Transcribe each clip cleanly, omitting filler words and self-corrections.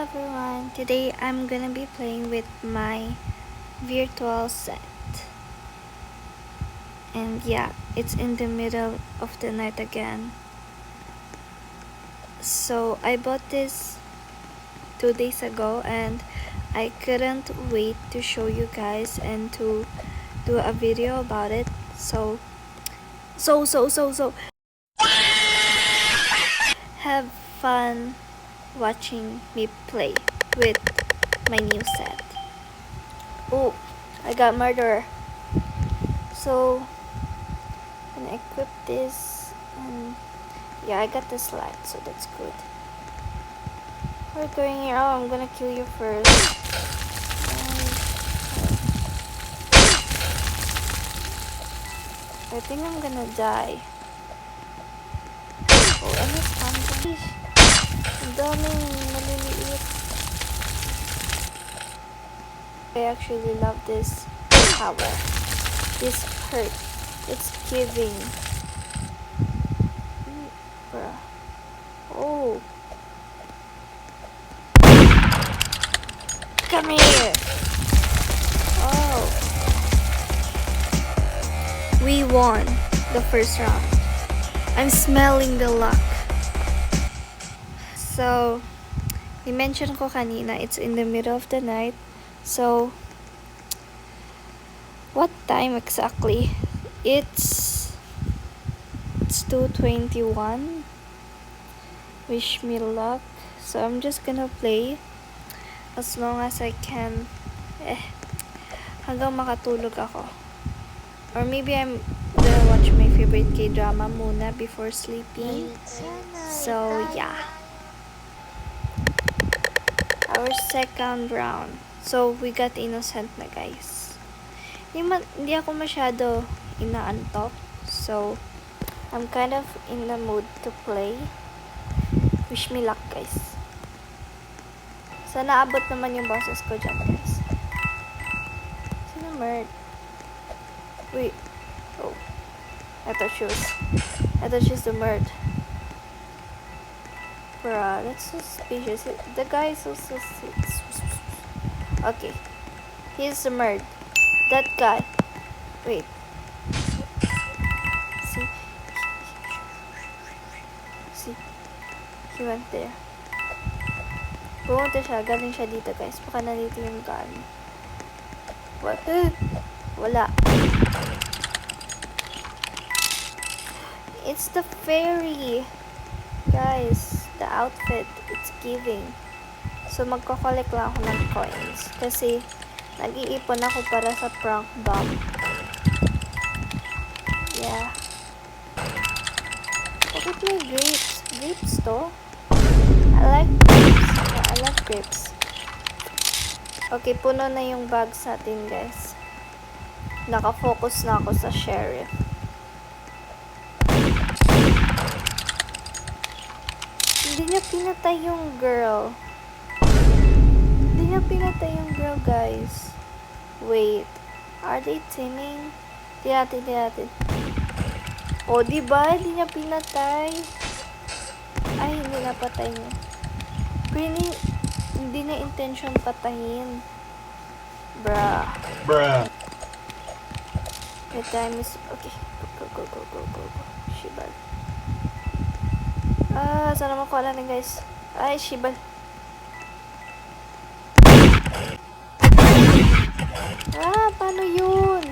everyone, today I'm gonna be playing with my virtual set, and yeah, it's in the middle of the night again. So I bought this 2 days ago and I couldn't wait to show you guys and to do a video about it. So have fun watching me play with my new set. Oh, I got murderer. So I'm gonna equip this, and yeah, I got the slide, so that's good. We're going here. Oh, I'm gonna kill you first. I think I'm gonna die. Oh, ano something? Ang daming maliliit. I actually love this power. This hurt. It's giving. Bruh. Oh. Come here. Oh. We won the first round. I'm smelling the luck. So, i-mention ko kanina, it's in the middle of the night. So, what time exactly? It's 2:21. Wish me luck. So I'm just gonna play as long as I can. Hanggang makatulog ako. Or maybe I'm gonna watch my favorite K-drama muna before sleeping. So yeah. Our second round. So we got innocent na, guys. Hindi ako masyado inaantok. So I'm kind of in the mood to play. Wish me luck, guys. Sana abot naman yung boses ko dyan, guys. Sino Mert? Wait. Oh. I thought she's the Mert. Bruh, that's so suspicious. The guy is so okay. He's the Mert. That guy. Wait. See? He went there. Pumunta siya. Galing siya dito, guys. Baka nandito yung gun. What? Wala. It's the fairy. Guys, the outfit, it's giving. So, magko-collect lang ako ng coins. Kasi, nag-iipon ako para sa prank bomb. Yeah. Bakit may grapes? Grapes to? I like grapes. I love grapes. Okay, puno na yung bags natin, guys. Nakafocus na ako sa sheriff. Hindi niya pinatay yung girl. Hindi niya pinatay yung girl, guys. Wait. Are they teaming? Tingnan natin. O, diba? Hindi niya pinatay. Ay, hindi napatay niya. Hindi niya intention patayin. Bruh. The time is... Okay. Go. Shibal. Sana makuha lang, guys. Ay, Shibal. Paano yun?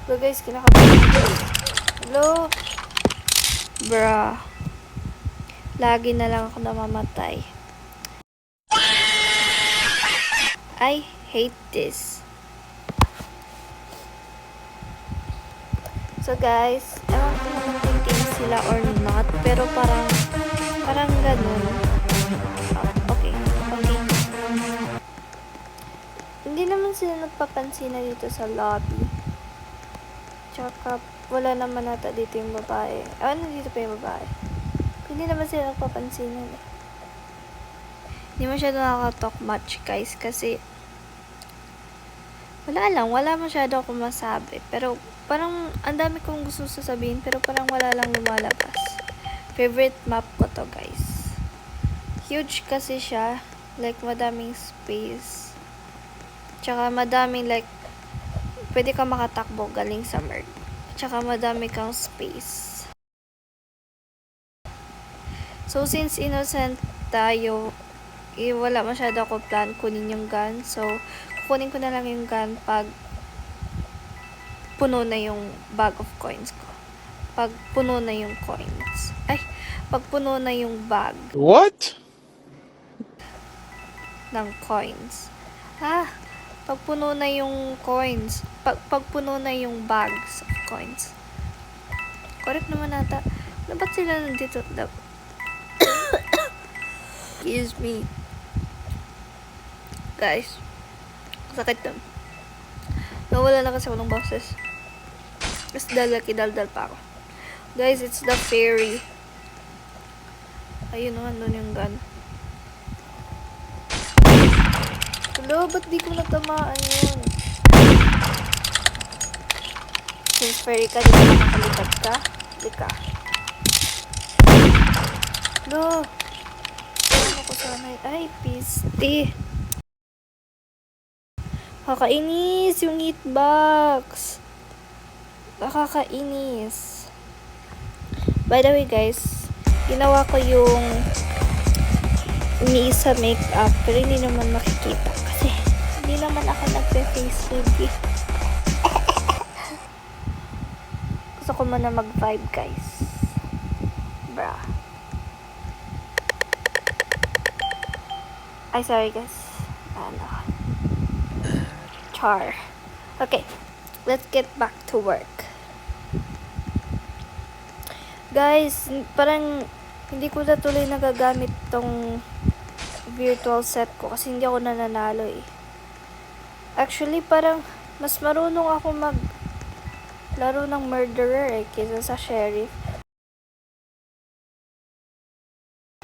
So guys, kinakabahan. Hello? Bruh. Lagi na lang ako namamatay. I hate this. So guys, ewan ko naman kung team sila or not, pero parang ganun. Okay. Hindi naman sila nagpapansin na dito sa lobby. Tsaka, wala naman nata dito yung babae. Dito pa yung babae. Hindi naman sila nagpapansin na. Hindi masyado nakaka-talk much, guys, kasi wala masyado ako masabi. Pero, parang, ang dami kong gusto sasabihin, pero parang wala lang lumalabas. Favorite map ko to, guys. Huge kasi siya. Like, madaming space. Tsaka madaming like, pwede ka makatakbo galing sa merg. Tsaka madami kang space. So, since innocent tayo, wala masyado ako plan kunin yung gun. So, kukunin ko na lang yung gun pag puno na yung bag of coins ko. Pag puno na yung coins. Pag puno na yung bag. What? Ng coins. Pag puno na yung coins. Pag puno na yung bags of coins. Correct naman ata. Ano ba't sila nandito? Excuse me. Guys. Sakit na. Nawala na kasi ako ng boses. Mas daldal pa ako. Guys, it's the ferry. Ayun naman, doon yung gun. Hello, ba't di ko natamaan yun? Since ferry ka, di ka nakakalipad ka? Di ka. Hello. Ano ko sana? Ay, piste. Kakainis yung hitbox. Nakakainis. By the way, guys, ginawa ko yung iniisa makeup, pero hindi naman makikita kasi hindi naman ako nagpe-face review. Gusto ko muna mag-vibe, guys. Bra. Ay, sorry, guys. Char. Okay. Let's get back to work. Guys, parang hindi ko na tuloy nagagamit tong virtual set ko kasi hindi ako nananalo eh. Actually, parang mas marunong ako laro ng murderer eh kaysa sa sheriff.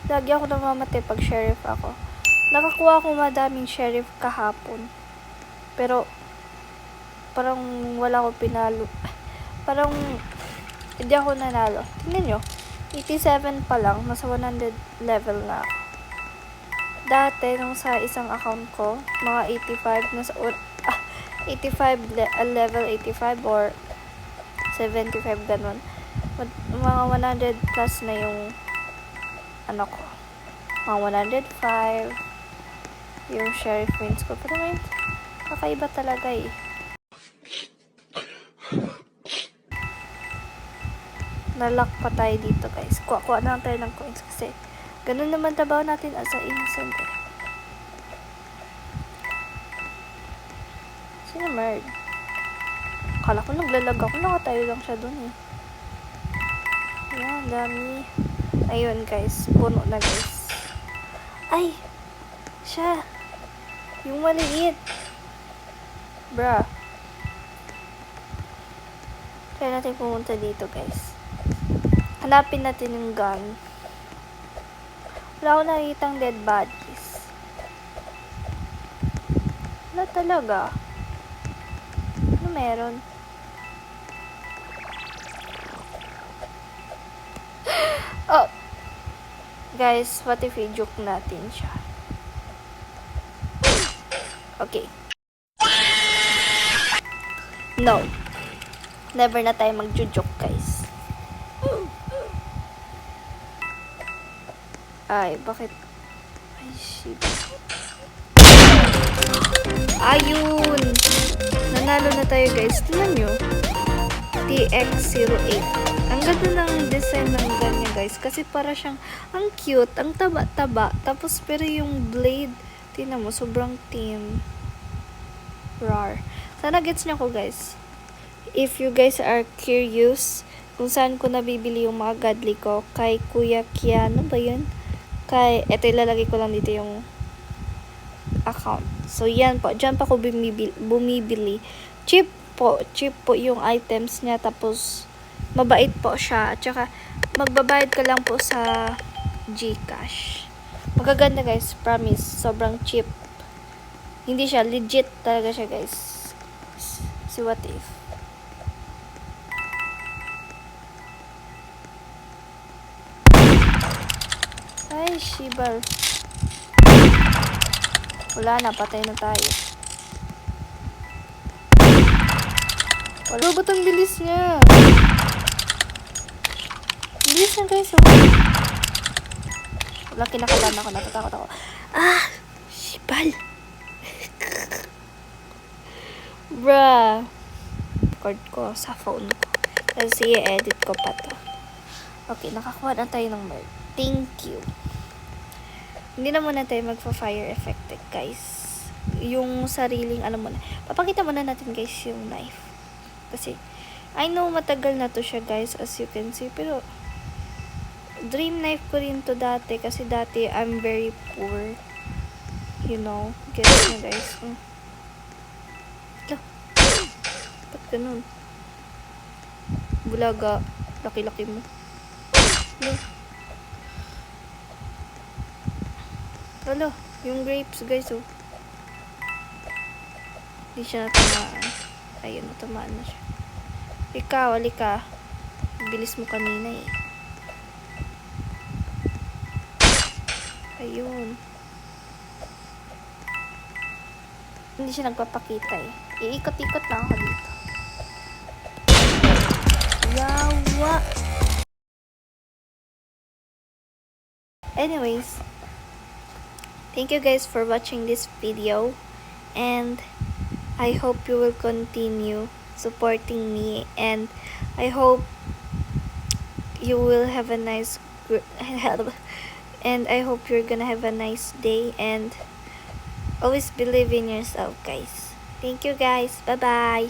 Lagi ako namamatay pag sheriff ako. Nakakuha ako madaming sheriff kahapon. Pero parang wala ko pinalo. Parang hindi ako nanalo. Tingnan nyo. 87 pa lang. Nasa 100 level na ako. Dati, nung sa isang account ko, mga 85, nasa 85, level 85 or 75, ganun. Mga 100 plus na yung ano ko. Mga 105 yung sheriff wins ko. Pero ngayon, kakaiba talaga eh. Nalock pa tayo dito, guys. Kuha na lang tayo ng coins kasi ganun naman trabaho natin as a innocent eh. Sino Merg? Akala ko naglalag ako. Nakatayo lang siya dun eh. Ayan, dami. Ayun, guys. Puno na, guys. Ay! Siya! Yung maliit. Bruh. Try natin pumunta dito, guys. Hanapin natin yung gun. Wala ako nakikitang dead bodies. Wala talaga. Ano meron? Oh! Guys, what if i-juke natin siya? Okay. No. Never na tayo mag-juke, guys. Ay, bakit? Ay, shit. Ayun! Nanalo na tayo, guys. Tingnan nyo. TX08. Ang ganda ng design ng ganyan, guys. Kasi para siyang, ang cute, ang taba-taba. Tapos, pero yung blade, tingnan mo, sobrang thin. Rar. Sana gets nyo ko, guys. If you guys are curious kung saan ko nabibili yung mga godly ko, kay Kuya Kiano ba yun? Eto ilalagay ko lang dito yung account. So, yan po. Diyan pa ako bumibili. Cheap po yung items niya. Tapos, mabait po siya. At saka, magbabayad ka lang po sa GCash. Magaganda, guys. Promise. Sobrang cheap. Hindi siya. Legit talaga siya, guys. Si What If. Ay, shibal. Wala na, patay na tayo. Wala ba't ang bilis niya? Bilis na guys, oh. Wala, kinakabahan ako, natatakot ako. Ah! Shibal! Bruh! Record ko sa phone ko. Kasi i-edit ko pa to. Okay, nakakuha na tayo ng bird. Thank you. Hindi na muna tayo magpa-fire effect, guys. Yung sariling, ano muna. Papakita muna natin, guys, yung knife. Kasi, I know matagal na to siya, guys, as you can see. Pero, dream knife ko rin to dati. Kasi dati, I'm very poor. You know? Get nyo, guys. Ba't ganun? Bulaga. Laki-laki mo. Wala, yung grapes guys, oh. Hindi siya natamaan. Ayun, natamaan na siya. Ikaw, alika. Bilis mo kanina eh. Ayun. Hindi siya nagpapakita eh. Iikot-ikot lang ako dito. Yawa! Anyways, thank you guys for watching this video, and I hope you will continue supporting me, and I hope you will have a nice and I hope you're gonna have a nice day, and always believe in yourself, guys. Thank you guys. Bye bye.